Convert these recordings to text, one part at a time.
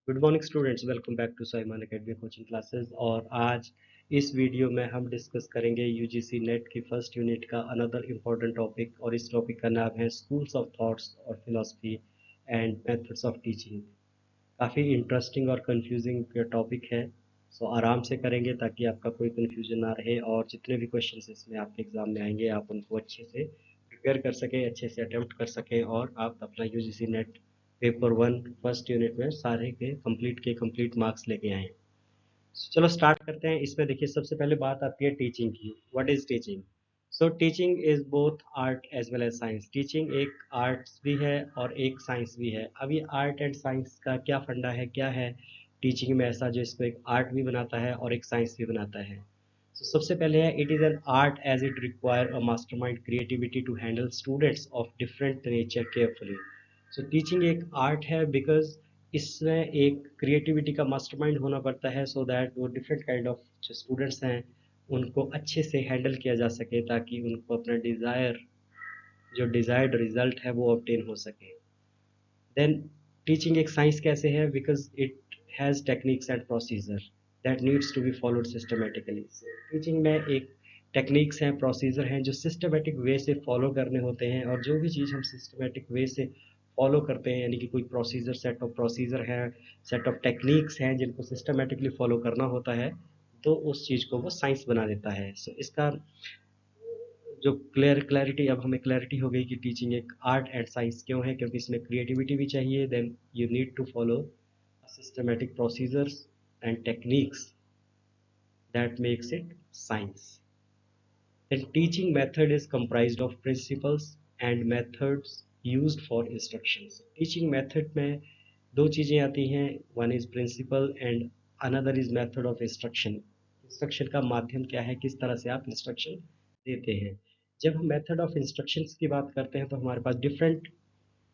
Good morning students, welcome back to Simon academy coaching classes. और आज इस video में हम डिस्कस करेंगे यूजीसी नेट की फर्स्ट यूनिट का अनदर इम्पॉर्टेंट टॉपिक, और इस टॉपिक का नाम है स्कूल्स ऑफ थॉट्स और philosophy and methods of teaching. काफ़ी इंटरेस्टिंग और कंफ्यूजिंग टॉपिक है। सो आराम से करेंगे ताकि आपका कोई कंफ्यूजन ना रहे, और जितने भी क्वेश्चंस इसमें आपके एग्जाम में आएंगे आप उनको अच्छे से प्रिपेयर कर सकें, अच्छे से अटेम्प्ट कर सकें, और आप अपना UGC net paper one first unit में सारे के कंप्लीट मार्क्स लेके आएँ। चलो स्टार्ट करते हैं। इसमें देखिए, सबसे पहले बात आती है टीचिंग की। What is teaching? So teaching is both art as well as science. Teaching एक आर्ट्स भी है और एक साइंस भी है। अब ये आर्ट एंड साइंस का क्या फंडा है, क्या है टीचिंग में ऐसा जो इसको एक आर्ट भी बनाता है और एक साइंस भी बनाता है? सबसे पहले है, it is an art as it require a mastermind creativity to handle students of different nature carefully. So teaching एक आर्ट है बिकॉज इसमें एक क्रिएटिविटी का मास्टरमाइंड होना पड़ता है, सो दैट वो डिफरेंट काइंड ऑफ जो स्टूडेंट्स हैं उनको अच्छे से हैंडल किया जा सके, ताकि उनको अपना जो डिज़ायर्ड रिजल्ट है वो ऑब्टेन हो सके। देन टीचिंग एक साइंस कैसे है? Because it has techniques and procedure that needs to be followed systematically. Teaching में एक टेक्निक्स हैं, प्रोसीजर हैं जो सिस्टमेटिक वे से फॉलो करने होते हैं, और जो भी चीज़ हम सिस्टमेटिक वे से फॉलो करते हैं, यानी कि कोई प्रोसीजर, सेट ऑफ प्रोसीजर है, सेट ऑफ टेक्निक्स हैं जिनको सिस्टमेटिकली फॉलो करना होता है, तो उस चीज़ को वो साइंस बना देता है। सो इसका जो क्लैरिटी, अब हमें क्लैरिटी हो गई कि टीचिंग एक आर्ट एंड साइंस क्यों है, क्योंकि इसमें क्रिएटिविटी भी चाहिए। Then you need to follow systematic procedures and techniques that makes it science. Then teaching method is comprised of principles and methods used for instructions. Teaching method में दो चीज़ें आती हैं, one is principle and another is method of instruction. Instruction का माध्यम क्या है, किस तरह से आप इंस्ट्रक्शन देते हैं। जब हम मेथड ऑफ इंस्ट्रक्शंस की बात करते हैं तो हमारे पास डिफरेंट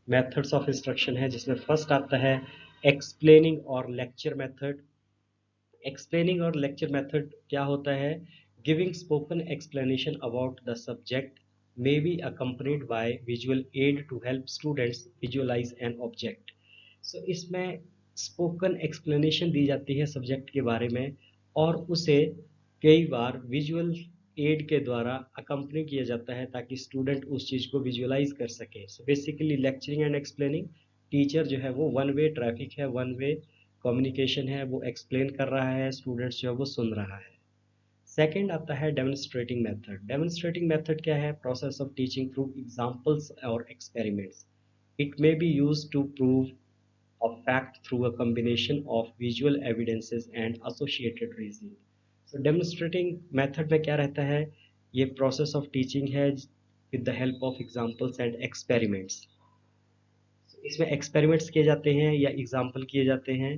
मेथड्स ऑफ इंस्ट्रक्शन है, जिसमें फर्स्ट आता है एक्सप्लेनिंग और लेक्चर मेथड। एक्सप्लेनिंग और लेक्चर मेथड क्या होता है? Giving spoken explanation about the subject may be accompanied by visual aid to help students visualise an object. So इसमें स्पोकन एक्सप्लेनेशन दी जाती है सब्जेक्ट के बारे में, और उसे कई बार विजुअल एड के द्वारा अकम्पनी किया जाता है ताकि स्टूडेंट उस चीज़ को विजुअलाइज कर सके। So basically lecturing and explaining, teacher जो है वो वन वे ट्रैफिक है, वन वे कम्युनिकेशन है, वो एक्सप्लेन कर रहा है, स्टूडेंट्स जो है वो सुन रहा है। सेकंड आता है डेमोन्स्ट्रेटिंग मेथड। डेमोन्स्ट्रेटिंग मेथड क्या है? Process of teaching through examples और experiments. It may be used to prove a fact through a combination of visual evidences and associated reasoning. So demonstrating method में क्या रहता है? ये process of teaching है with the help of examples and experiments. इसमें experiments किए जाते हैं या example किए जाते हैं,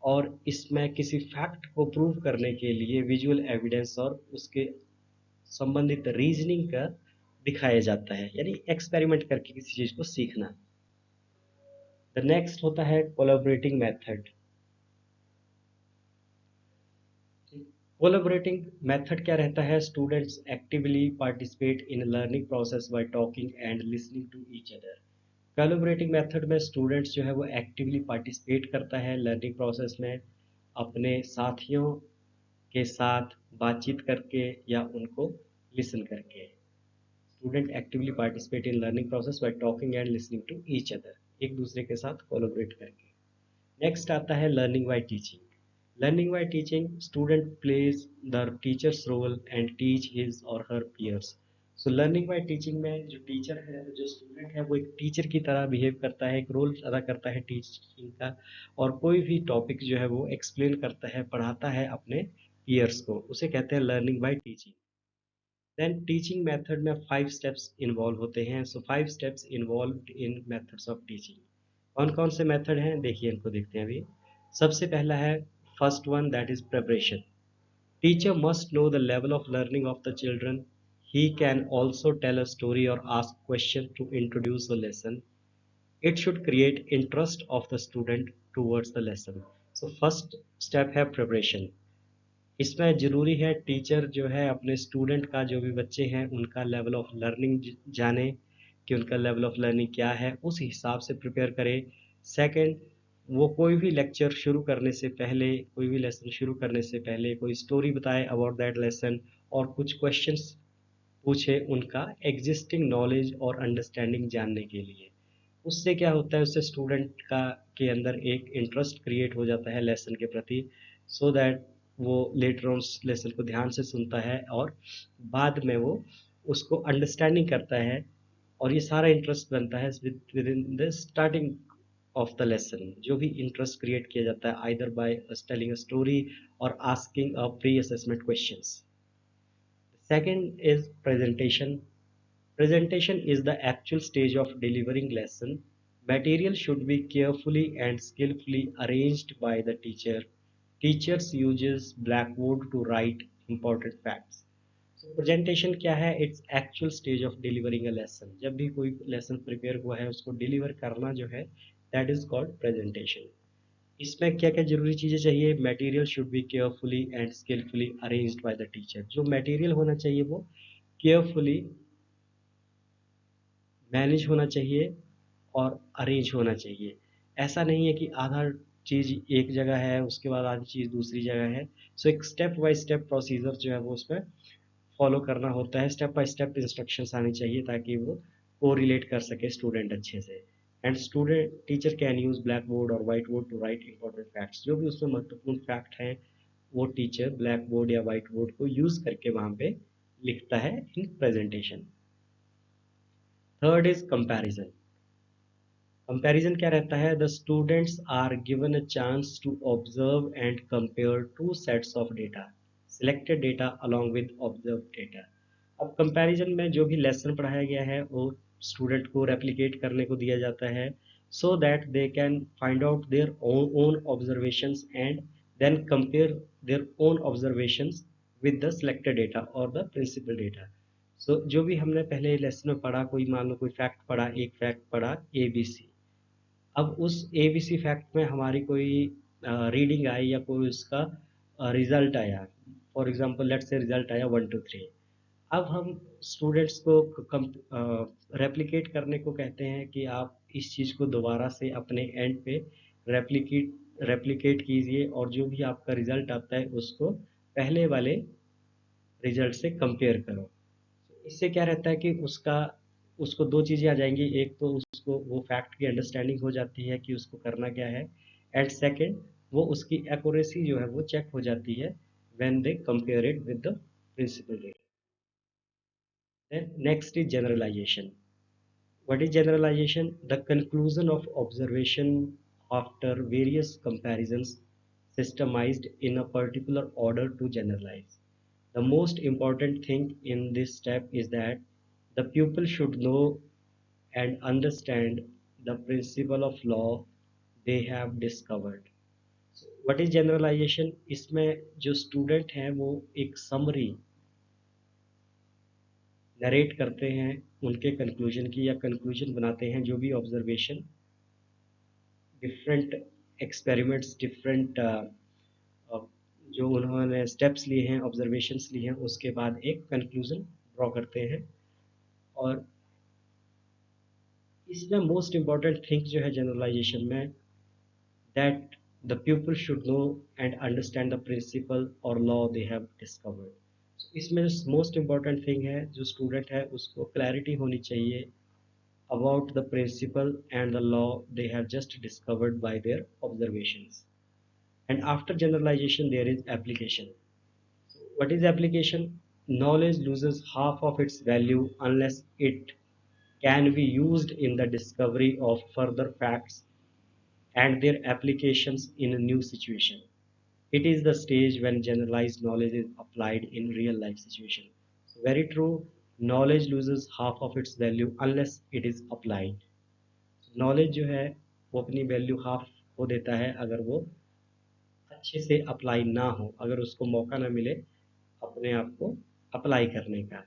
और इसमें किसी फैक्ट को प्रूव करने के लिए विजुअल एविडेंस और उसके संबंधित रीजनिंग का दिखाया जाता है, यानी एक्सपेरिमेंट करके किसी चीज़ को सीखना। द नेक्स्ट होता है कोलैबोरेटिंग मेथड। कोलैबोरेटिंग मेथड क्या रहता है? Students actively participate in learning process by talking and listening to each other. Collaborating method में स्टूडेंट्स जो है वो एक्टिवली पार्टिसिपेट करता है लर्निंग प्रोसेस में, अपने साथियों के साथ बातचीत करके या उनको लिसन करके। Student actively participate in learning process by talking and listening to each other, एक दूसरे के साथ कोलैबोरेट करके। नेक्स्ट आता है learning by teaching. Learning by teaching, student plays the teacher's role and teach his or her peers. So learning by teaching में जो teacher है, जो स्टूडेंट है, वो एक टीचर की तरह बिहेव करता है, एक रोल अदा करता है टीचिंग का, और कोई भी टॉपिक जो है वो एक्सप्लेन करता है, पढ़ाता है अपने पीयर्स को, उसे कहते हैं learning by teaching. Then teaching method में 5 स्टेप्स इन्वॉल्व होते हैं। So 5 steps involved in methods of teaching. कौन कौन से मेथड हैं, देखिए इनको देखते हैं अभी। सबसे पहला है first one, that is preparation. Teacher must know the level of learning of the children. He can also tell a story or ask question to introduce the lesson. It should create interest of the student towards the lesson. So first step है preparation. इसमें ज़रूरी है teacher जो है अपने student का, जो भी बच्चे हैं उनका लेवल ऑफ लर्निंग जाने कि उनका लेवल ऑफ लर्निंग क्या है, उस हिसाब से प्रिपेयर करे। सेकंड, वो कोई भी लेक्चर शुरू करने से पहले, कोई भी लेसन शुरू करने से पहले कोई स्टोरी बताए अबाउट दैट लेसन, और कुछ क्वेश्चंस पूछे उनका एग्जिस्टिंग नॉलेज और अंडरस्टैंडिंग जानने के लिए। उससे क्या होता है, उससे स्टूडेंट का के अंदर एक इंटरेस्ट क्रिएट हो जाता है लेसन के प्रति, सो दैट वो लेटर ऑन लेसन को ध्यान से सुनता है और बाद में वो उसको अंडरस्टैंडिंग करता है, और ये सारा इंटरेस्ट बनता है within the starting of the lesson. जो भी इंटरेस्ट क्रिएट किया जाता है either by telling a story or asking a pre assessment questions. Second is presentation. Presentation is the actual stage of delivering lesson. Material should be carefully and skillfully arranged by the teacher. Teachers uses blackboard to write important facts. So presentation क्या है? It's actual stage of delivering a lesson. जब भी कोई lesson prepare हुआ है उसको deliver करना जो है, that is called presentation. इसमें क्या क्या जरूरी चीजें चाहिए? Material should be carefully and skilfully arranged by the teacher. जो मटेरियल होना चाहिए वो केयरफुली मैनेज होना चाहिए और अरेंज होना चाहिए। ऐसा नहीं है कि आधा चीज एक जगह है उसके बाद आधी चीज दूसरी जगह है। सो एक स्टेप बाय स्टेप प्रोसीजर जो है वो उसमें फॉलो करना होता है, स्टेप बाय स्टेप इंस्ट्रक्शंस आनी चाहिए ताकि वो कोरिलेट कर सके स्टूडेंट अच्छे से। And student teacher can use blackboard or whiteboard to write important facts. जो भी उसमें महत्वपूर्ण फैक्ट हैं वो टीचर ब्लैक बोर्ड या वाइट बोर्ड को यूज करके वहां पे लिखता है in presentation. Third is comparison. Comparison क्या रहता है? The students are given a chance to observe and compare two sets of data, selected data along with observe data. अब कंपैरिजन में जो भी लेसन पढ़ाया गया है वो स्टूडेंट को रेप्लिकेट करने को दिया जाता है, so that they can find out their own observations and then compare their own observations with the selected data और द प्रिंसिपल डेटा। सो जो भी हमने पहले लेसन में पढ़ा, कोई मान लो कोई फैक्ट पढ़ा, एक फैक्ट पढ़ा ABC। अब उस ABC फैक्ट में हमारी कोई रीडिंग आई या कोई उसका रिजल्ट आया, for example let's say result आया 1 2 3। अब हम स्टूडेंट्स को रेप्लिकेट करने को कहते हैं कि आप इस चीज़ को दोबारा से अपने एंड पे रेप्लिकेट रेप्लिकेट कीजिए और जो भी आपका रिजल्ट आता है उसको पहले वाले रिजल्ट से कंपेयर करो। इससे क्या रहता है कि उसका उसको दो चीज़ें आ जाएंगी, एक तो उसको वो फैक्ट की अंडरस्टैंडिंग हो जाती है कि उसको करना क्या है, एंड सेकंड वो उसकी एक्यूरेसी जो है वो चेक हो जाती है when they compare it with the principal data. Then next is generalization. What is generalization? The conclusion of observation after various comparisons systemized in a particular order to generalize. The most important thing in this step is that the pupil should know and understand the principle of law they have discovered. What is generalization? इसमें जो student हैं वो एक summary narrate करते हैं उनके conclusion की, या कंक्लूजन बनाते हैं जो भी ऑब्जर्वेशन, डिफरेंट एक्सपेरिमेंट्स, डिफरेंट जो उन्होंने स्टेप्स लिए हैं, ऑब्जर्वेशंस लिए हैं, उसके बाद एक कंक्लूजन ड्रॉ करते हैं। और इसमें मोस्ट इम्पॉर्टेंट थिंग जो है जनरलाइजेशन में, that the people should know and understand the principle और लॉ दे हैव डिस्कवर्ड। इसमें मोस्ट इम्पॉर्टेंट थिंग है जो स्टूडेंट है उसको क्लैरिटी होनी चाहिए about the principle and the law they have just discovered by their observations. And after generalization, there is application. What is application? Knowledge loses half of its value unless it can be used in the discovery of further facts and their applications in a new situation. It is the stage when generalized knowledge is applied in real life situation. So very true, knowledge loses half of its value unless it is applied. Knowledge जो है वो अपनी value half खो देता है अगर वो अच्छे से अप्लाई ना हो, अगर उसको मौका ना मिले अपने आप को अप्लाई करने का।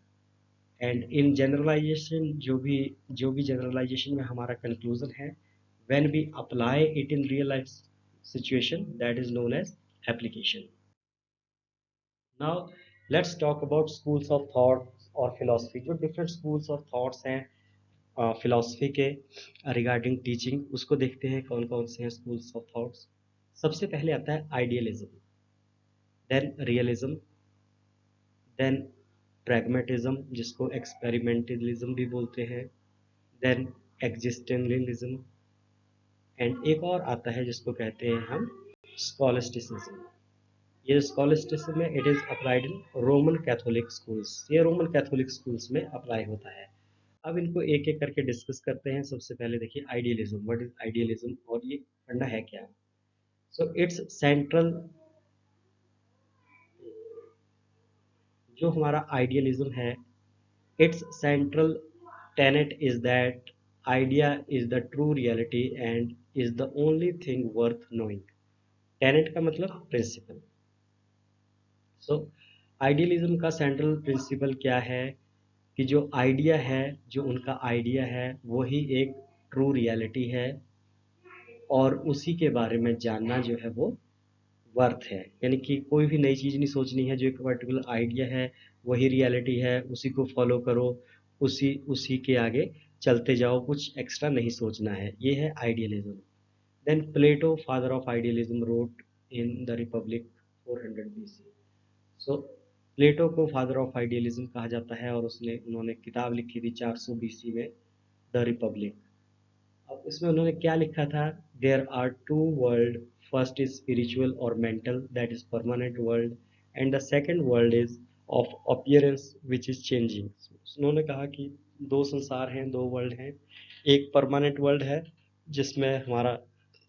एंड इन जनरलाइजेशन जो भी जनरलाइजेशन में हमारा कंक्लूजन है, when we apply it in real life situation, that is known as application. Now let's talk about schools of thought और फिलोसफी। जो डिफरेंट स्कूल्स ऑफ थॉट्स हैं फिलॉसफी के regarding teaching, उसको देखते हैं कौन कौन से हैं स्कूल्स ऑफ थॉट्स। सबसे पहले आता है idealism, then realism, then pragmatism जिसको एक्सपेरिमेंटलिज्म भी बोलते हैं, देन एग्जिस्टेंशियलिज्म, एंड एक और आता है जिसको कहते हैं हम स्कॉलस्टिसिज्म। ये स्कॉलस्टिसिज्म है, it is applied in Roman Catholic schools, ये रोमन कैथोलिक स्कूल्स में अप्लाई होता है। अब इनको एक एक करके डिस्कस करते हैं। सबसे पहले देखिए आइडियलिज्म, व्हाट इज आइडियलिज्म और ये फंडा है क्या। सो इट्स सेंट्रल, जो हमारा आइडियलिज्म है, it's central tenet is that idea is the true reality and is the only thing worth knowing। tenet का मतलब प्रिंसिपल। सो आइडियलिज्म का सेंट्रल प्रिंसिपल क्या है कि जो आइडिया है, जो उनका आइडिया है वही एक ट्रू रियलिटी है और उसी के बारे में जानना जो है वो वर्थ है। यानी कि कोई भी नई चीज़ नहीं सोचनी है, जो एक पर्टिकुलर आइडिया है वही रियलिटी है, उसी को फॉलो करो, उसी उसी के आगे चलते जाओ, कुछ एक्स्ट्रा नहीं सोचना है, ये है idealism. Then Plato, father of idealism, wrote in the Republic 400 BC। So Plato को फादर ऑफ आइडियलिज्म कहा जाता है और उन्होंने किताब लिखी थी 400 BC में, द रिपब्लिक। अब इसमें उन्होंने क्या लिखा था, there are two world, first is spiritual और mental, that is permanent world, and the second world is of appearance which is changing. उन्होंने कहा कि दो संसार हैं, दो वर्ल्ड हैं, एक परमानेंट वर्ल्ड है जिसमें हमारा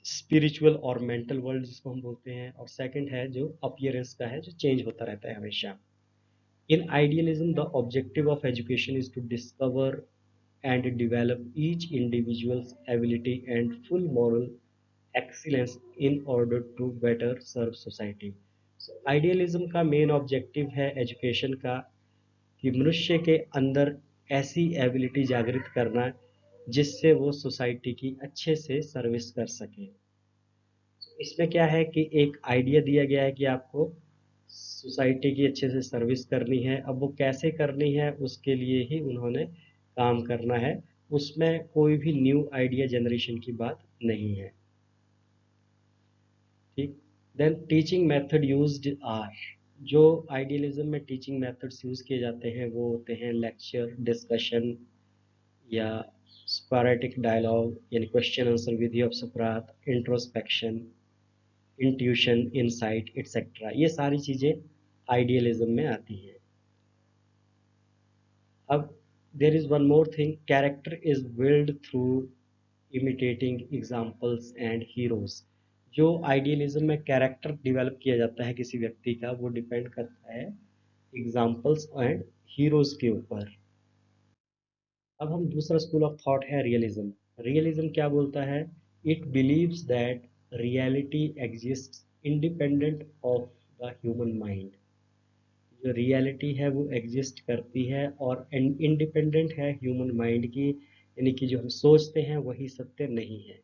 स्पिरिचुअल और मेंटल वर्ल्ड जिसको हम बोलते हैं, और सेकंड है जो अपीयरेंस का है, जो चेंज होता रहता है हमेशा। In idealism, the objective of education is to discover and develop each individual's ability and full moral excellence in order to better serve society। So, idealism का मेन ऑब्जेक्टिव है एजुकेशन का कि मनुष्य के अंदर ऐसी एबिलिटी जागृत करना जिससे वो सोसाइटी की अच्छे से सर्विस कर सके। इसमें क्या है कि एक आइडिया दिया गया है कि आपको सोसाइटी की अच्छे से सर्विस करनी है। अब वो कैसे करनी है उसके लिए ही उन्होंने काम करना है, उसमें कोई भी न्यू आइडिया जनरेशन की बात नहीं है। ठीक। Then teaching method used are, जो आइडियलिज्म में टीचिंग मेथड्स यूज किए जाते हैं वो होते हैं लेक्चर, डिस्कशन या स्पोरेटिक डायलॉग, यानी क्वेश्चन आंसर विधि ऑफ सुकरात, इंट्रोस्पेक्शन, इंट्यूशन, इनसाइट एटसेट्रा, ये सारी चीज़ें आइडियलिज्म में आती हैं। अब there is one more thing, character is build through imitating examples and heroes. जो आइडियलिज्म में कैरेक्टर डेवलप किया जाता है किसी व्यक्ति का, वो डिपेंड करता है एग्जाम्पल्स एंड हीरोज के ऊपर। अब हम दूसरा स्कूल ऑफ थॉट है रियलिज्म। रियलिज्म क्या बोलता है, it believes that reality exists independent of the human mind. जो रियलिटी है वो एग्जिस्ट करती है और इंडिपेंडेंट है ह्यूमन माइंड की, यानी कि जो हम सोचते हैं वही सत्य नहीं है।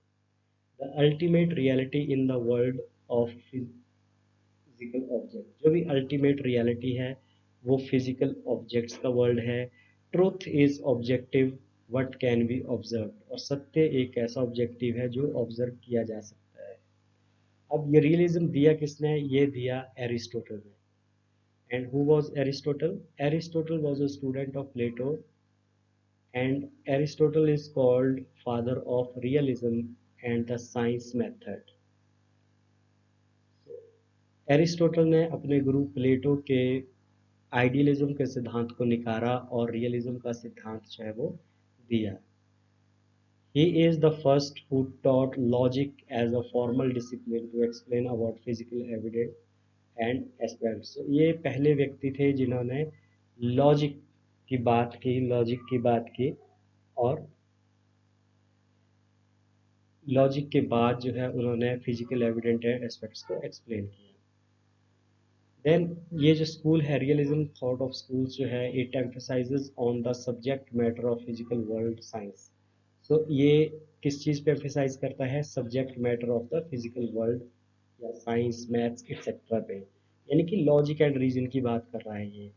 The ultimate reality in the world of physical object, जो भी अल्टीमेट रियलिटी है वो फिजिकल ऑब्जेक्ट्स का वर्ल्ड है। Truth is objective what can be observe, और सत्य एक ऐसा ऑब्जेक्टिव है जो ऑब्जर्व किया जा सकता है। अब ये रियलिज्म दिया किसने, ये दिया एरिस्टोटल ने। And who was Aristotle? Aristotle was a student of Plato, and Aristotle is called father of realism and the science method। Aristotle ने अपने गुरु प्लेटो के आइडियलिज्म के सिद्धांत को निकारा और रियलिज्म का सिद्धांत जो है वो दिया। He is the first who taught logic as a formal discipline to explain about physical evidence and aspects. ये पहले व्यक्ति थे जिन्होंने लॉजिक की बात की और लॉजिक के बाद जो है उन्होंने फिजिकल एविडेंट एस्पेक्ट्स को एक्सप्लेन किया। देन ये जो स्कूल है रियलिज्म थॉट ऑफ स्कूल्स जो है, it emphasises on the subject matter of physical world science. So ये किस चीज़ पे एम्फसाइज करता है, subject matter of the physical world या साइंस, मैथ्स एक्सेट्रा पे, यानी कि लॉजिक एंड रीजन की बात कर रहा है ये।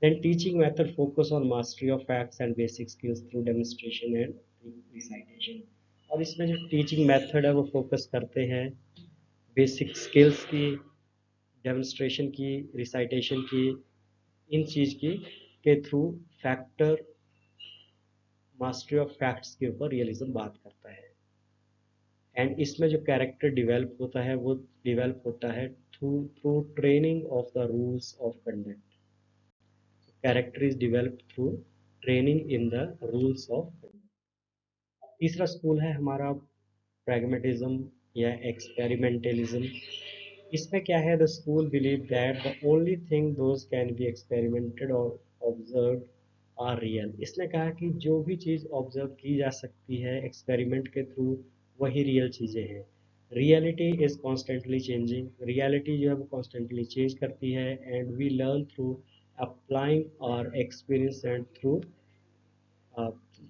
Then teaching method focus on mastery of facts and basic skills through demonstration and recitation. और इसमें जो टीचिंग मेथड है वो फोकस करते हैं बेसिक स्किल्स की, डेमोन्स्ट्रेशन की, रिसाइटेशन की, इन चीज की के through factor mastery of facts के ऊपर रियलिज्म बात करता है। एंड इसमें जो कैरेक्टर डिवेल्प होता है वो डिवेल्प होता है through through training of the rules of conduct. Character is develop through training in the rules of conduct. तीसरा स्कूल है हमारा pragmatism या एक्सपेरिमेंटलिज्म। इसमें क्या है, the school believe that the only thing those can be experimented और observe are real. इसने कहा कि जो भी चीज़ ऑब्जर्व की जा सकती है एक्सपेरिमेंट के थ्रू वही रियल चीज़ें हैं। Reality is constantly changing, reality जो है वो कॉन्स्टेंटली चेंज करती है and we learn through applying our experience and through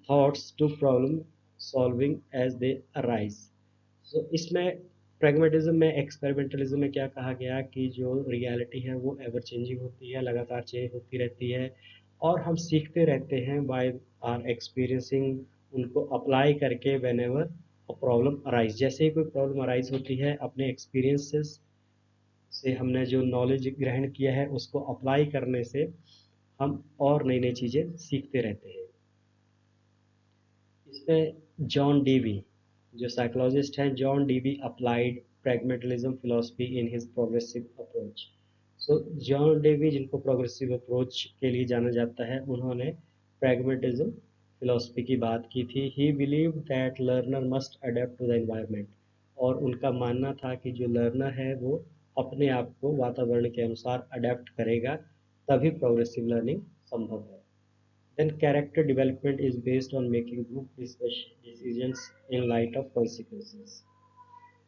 thoughts to problem solving as they arise. So इसमें प्रैग्मेटिज्म में एक्सपेरिमेंटलिज्म में क्या कहा गया कि जो रियलिटी है वो एवर चेंजिंग होती है, लगातार चेंज होती रहती है और हम सीखते रहते हैं बाय आर एक्सपीरियंसिंग, उनको अप्लाई करके वेन एवर प्रॉब्लम अराइज। जैसे ही कोई प्रॉब्लम अराइज होती है अपने एक्सपीरियंसेस से हमने जो नॉलेज ग्रहण किया है उसको अप्लाई करने से हम और नई नई चीज़ें सीखते रहते हैं। इसमें जॉन डीवी जो साइकोलॉजिस्ट हैं, John Dewey applied pragmatism philosophy in his progressive approach. So John Dewey जिनको प्रोग्रेसिव अप्रोच के लिए जाना जाता है, उन्होंने प्रैग्मेटिज्म फिलॉसफी की बात की थी। He believe that learner must adapt to the environment. और उनका मानना था कि जो लर्नर है वो अपने आप को वातावरण के अनुसार अडेप्ट करेगा, तभी प्रोग्रेसिव लर्निंग संभव है। Then character development is based on making group decisions in light of consequences.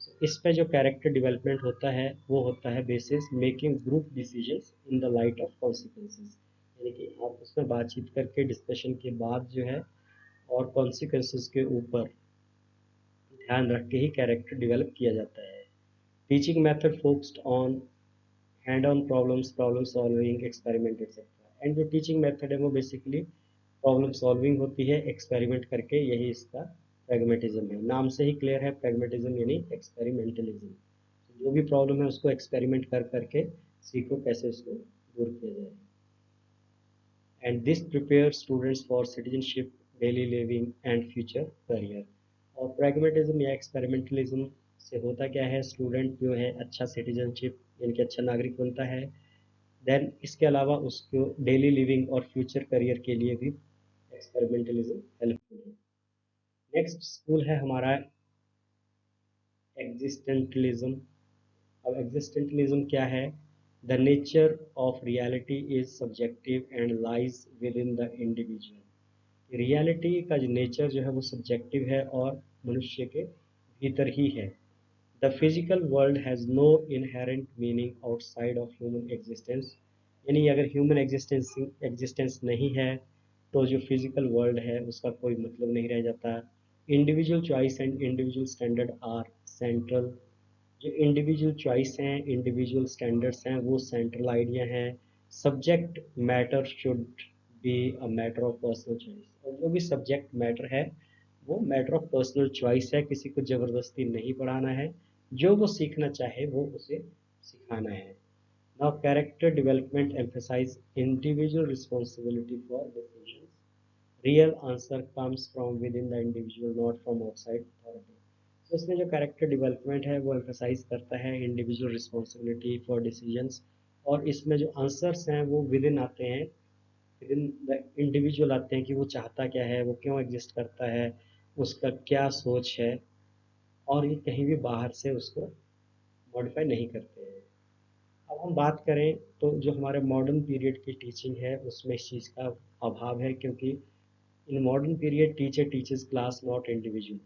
So, इस पे जो कैरेक्टर डेवलपमेंट होता है वो होता है basis making group decisions in the light of consequences. यानी कि आप उसमें बातचीत करके डिस्कशन के बाद जो है और कॉन्सिक्वेंसेस के ऊपर ध्यान रख के ही कैरेक्टर डेवलप किया जाता है। Teaching method focused on hand on problems, problem solving, experiment etcetera. And जो टीचिंग मेथड है वो बेसिकली प्रॉब्लम सॉल्विंग होती है एक्सपेरिमेंट करके, यही इसका प्रैग्मेटिज्म है। नाम से ही क्लियर है, प्रैग्मेटिज्म यानी एक्सपेरिमेंटलिज्म। जो भी प्रॉब्लम है उसको एक्सपेरिमेंट कर करके सीखो कैसे उसको दूर किया जाए। And this prepare students for citizenship, daily living and future career. और प्रैग्मेटिज्म या एक्सपेरिमेंटलिज्म से होता क्या है, स्टूडेंट जो है अच्छा सिटीजनशिप यानी कि अच्छा नागरिक बनता है। देन इसके अलावा उसको डेली लिविंग और फ्यूचर करियर के लिए भी एक्सपेरिमेंटलिज्म हेल्पफुल है। नेक्स्ट स्कूल है हमारा एग्जिस्टेंटलिज्म। अब एग्जिस्टेंटलिज्म क्या है, the nature of reality is subjective and lies with in the individual. Reality का जो नेचर जो है वो सब्जेक्टिव है और मनुष्य के भीतर ही है। The physical world has no inherent meaning outside of human existence. यानी अगर ह्यूमन एग्जिस्टेंस नहीं है तो जो फिजिकल वर्ल्ड है उसका कोई मतलब नहीं रह जाता। Individual choice and individual standard are central. जो इंडिविजुअल चॉइस हैं, इंडिविजुअल स्टैंडर्ड्स हैं, वो सेंट्रल आइडिया हैं। Subject matter should be a matter of personal choice. और जो भी सब्जेक्ट मैटर है वो मैटर ऑफ पर्सनल चॉइस है, किसी को ज़बरदस्ती नहीं पढ़ाना है, जो वो सीखना चाहे वो उसे सिखाना है। Now character development emphasize individual responsibility for decisions. Real answer comes from within the individual, not from outside authority. So इसमें जो कैरेक्टर डेवलपमेंट है वो एम्फेसाइज करता है इंडिविजुअल रिस्पॉन्सिबिलिटी फॉर डिसीजंस। और इसमें जो आंसर्स हैं वो विद इन आते हैं, विद इन द इंडिविजुअल आते हैं कि वो चाहता क्या है, वो क्यों एग्जिस्ट करता है, उसका क्या सोच है, और ये कहीं भी बाहर से उसको मॉडिफाई नहीं करते हैं। अब हम बात करें तो जो हमारे मॉडर्न पीरियड की टीचिंग है उसमें इस चीज़ का अभाव है, क्योंकि in modern period teacher teachers class not individual.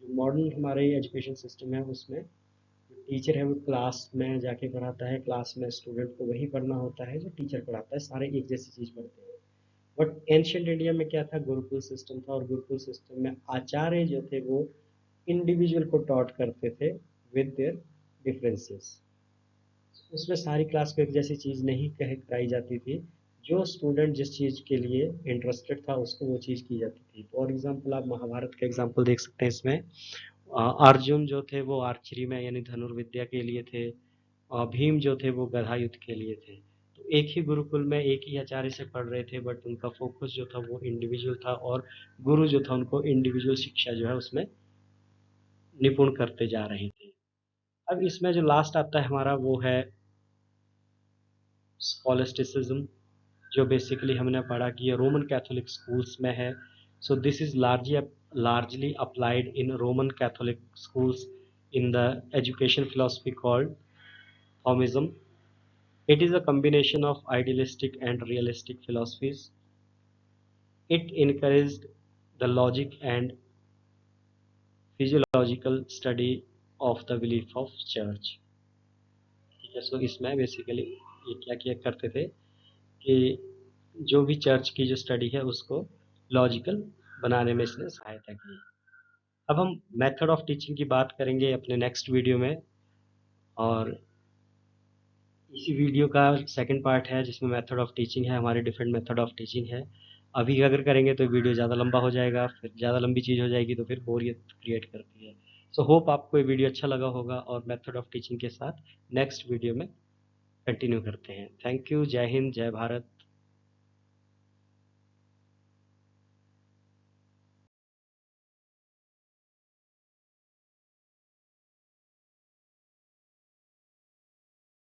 जो मॉडर्न हमारे एजुकेशन सिस्टम है उसमें जो टीचर है वो क्लास में जाके पढ़ाता है, क्लास में स्टूडेंट को वही पढ़ना होता है जो टीचर पढ़ाता है, सारे एक जैसी चीज़ पढ़ते हैं। बट एंशियंट इंडिया में क्या था, गुरुकुल सिस्टम था, और गुरुकुल सिस्टम में आचार्य जो थे वो इंडिविजुअल को टॉट करते थे विद देयर डिफरेंसेस। उसमें सारी क्लास को एक जैसी चीज़ नहीं कह कराई जाती थी, जो स्टूडेंट जिस चीज़ के लिए इंटरेस्टेड था उसको वो चीज़ की जाती थी। फॉर एग्जांपल आप महाभारत का एग्जांपल देख सकते हैं इसमें। अर्जुन जो थे वो आर्चरी में यानी धनुर्विद्या के लिए थे, भीम जो थे वो गदा युद्ध के लिए थे। तो एक ही गुरुकुल में एक ही आचार्य से पढ़ रहे थे, बट उनका फोकस जो था वो इंडिविजुअल था, और गुरु जो था उनको इंडिविजुअल शिक्षा जो है उसमें निपुण करते जा रहे थे। अब इसमें जो लास्ट आता है हमारा वो है स्कॉलस्टिसिज्म, जो बेसिकली हमने पढ़ा कि ये रोमन कैथोलिक स्कूल्स में है। So this is largely applied in Roman Catholic schools in the education philosophy called Thomism. It is a combination of idealistic and realistic philosophies. It encouraged the logic and physiological study of the belief of church. ठीक है, सो इसमें basically ये क्या किया करते थे कि जो भी चर्च की जो स्टडी है उसको लॉजिकल बनाने में इसने सहायता की। अब हम मेथड ऑफ टीचिंग की बात करेंगे अपने नेक्स्ट वीडियो में, और इसी वीडियो का सेकंड पार्ट है जिसमें मेथड ऑफ टीचिंग है, हमारे डिफरेंट मेथड ऑफ टीचिंग है। अभी अगर करेंगे तो वीडियो ज़्यादा लंबा हो जाएगा, फिर ज़्यादा लंबी चीज़ हो जाएगी तो फिर बोरियत क्रिएट करती है। सो होप आपको ये वीडियो अच्छा लगा होगा, और मेथड ऑफ टीचिंग के साथ नेक्स्ट वीडियो में कंटिन्यू करते हैं। Thank you. जय हिंद, जय भारत।